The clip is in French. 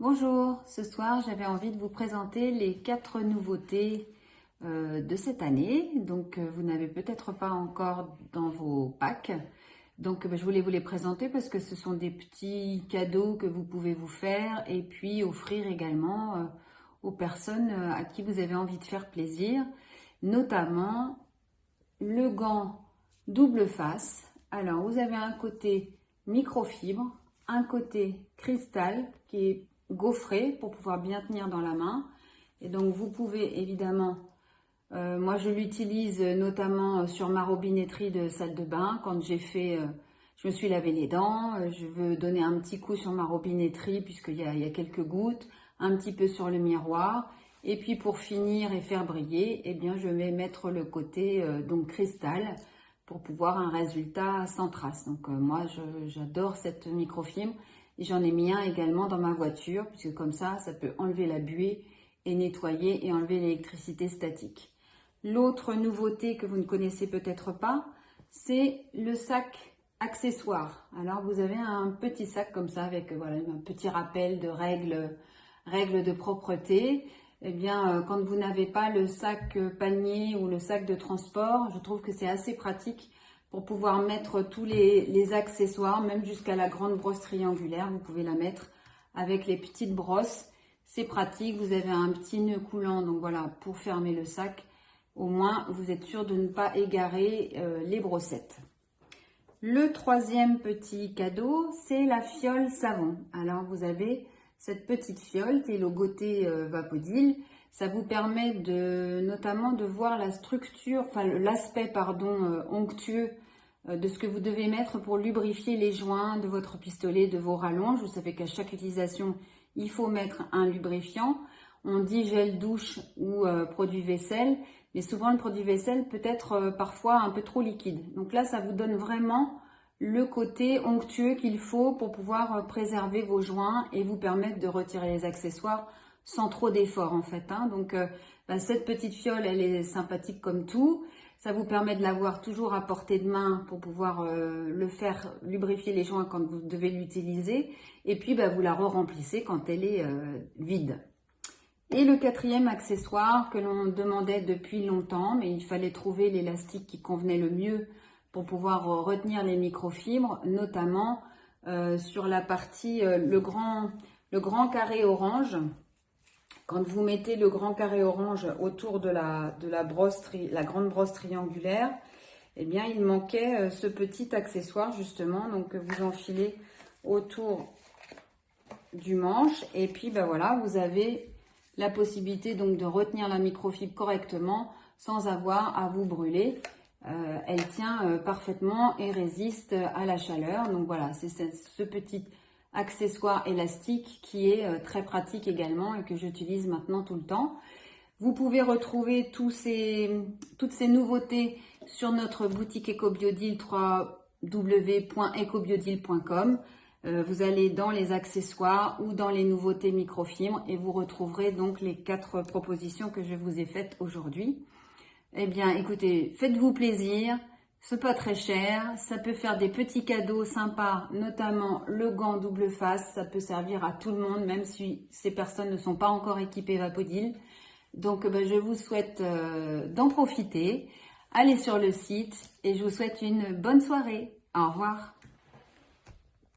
Bonjour, ce soir j'avais envie de vous présenter les 4 nouveautés de cette année. Donc vous n'avez peut-être pas encore dans vos packs. Donc je voulais vous les présenter parce que ce sont des petits cadeaux que vous pouvez vous faire et puis offrir également aux personnes à qui vous avez envie de faire plaisir. Notamment le gant double face. Alors vous avez un côté microfibre, un côté cristal qui est gaufré pour pouvoir bien tenir dans la main. Et donc vous pouvez évidemment, moi je l'utilise notamment sur ma robinetterie de salle de bain quand j'ai fait, je me suis lavé les dents, je veux donner un petit coup sur ma robinetterie puisqu'il y a quelques gouttes, un petit peu sur le miroir. Et puis pour finir et faire briller, eh bien je vais mettre le côté donc cristal pour pouvoir un résultat sans trace. Donc moi j'adore cette microfibre. Et j'en ai mis un également dans ma voiture, puisque comme ça peut enlever la buée et nettoyer et enlever l'électricité statique. L'autre nouveauté que vous ne connaissez peut-être pas, c'est le sac accessoire. Alors vous avez un petit sac comme ça avec voilà, un petit rappel de règles de propreté. Eh bien, quand vous n'avez pas le sac panier ou le sac de transport, je trouve que c'est assez pratique pour pouvoir mettre tous les accessoires, même jusqu'à la grande brosse triangulaire. Vous pouvez la mettre avec les petites brosses. C'est pratique, vous avez un petit nœud coulant, donc voilà, pour fermer le sac. Au moins, vous êtes sûr de ne pas égarer les brossettes. Le troisième petit cadeau, c'est la fiole savon. Alors, vous avez cette petite fiole qui est logotée Vapodil. Ça vous permet notamment de voir la structure, enfin l'aspect onctueux de ce que vous devez mettre pour lubrifier les joints de votre pistolet, de vos rallonges. Vous savez qu'à chaque utilisation, il faut mettre un lubrifiant. On dit gel douche ou produit vaisselle, mais souvent le produit vaisselle peut être parfois un peu trop liquide. Donc là, ça vous donne vraiment le côté onctueux qu'il faut pour pouvoir préserver vos joints et vous permettre de retirer les accessoires sans trop d'effort en fait. Donc cette petite fiole, elle est sympathique comme tout. Ça vous permet de l'avoir toujours à portée de main pour pouvoir le faire lubrifier les joints quand vous devez l'utiliser. Et puis vous la re-remplissez quand elle est vide. Et le quatrième accessoire que l'on demandait depuis longtemps, mais il fallait trouver l'élastique qui convenait le mieux pour pouvoir retenir les microfibres, notamment sur la partie, le grand carré orange. Quand vous mettez le grand carré orange autour de la grande brosse triangulaire, eh bien il manquait ce petit accessoire justement. Donc vous enfilez autour du manche et puis voilà, vous avez la possibilité donc de retenir la microfibre correctement sans avoir à vous brûler. Elle tient parfaitement et résiste à la chaleur. Donc voilà, c'est ce petit accessoire élastique qui est très pratique également et que j'utilise maintenant tout le temps. Vous pouvez retrouver toutes ces nouveautés sur notre boutique EcoBiodil, www.ecobiodil.com. Vous allez dans les accessoires ou dans les nouveautés microfibres et vous retrouverez donc les 4 propositions que je vous ai faites aujourd'hui. Eh bien, écoutez, faites-vous plaisir. C'est pas très cher, ça peut faire des petits cadeaux sympas, notamment le gant double face, ça peut servir à tout le monde, même si ces personnes ne sont pas encore équipées Vapodil. Donc je vous souhaite d'en profiter, allez sur le site et je vous souhaite une bonne soirée. Au revoir.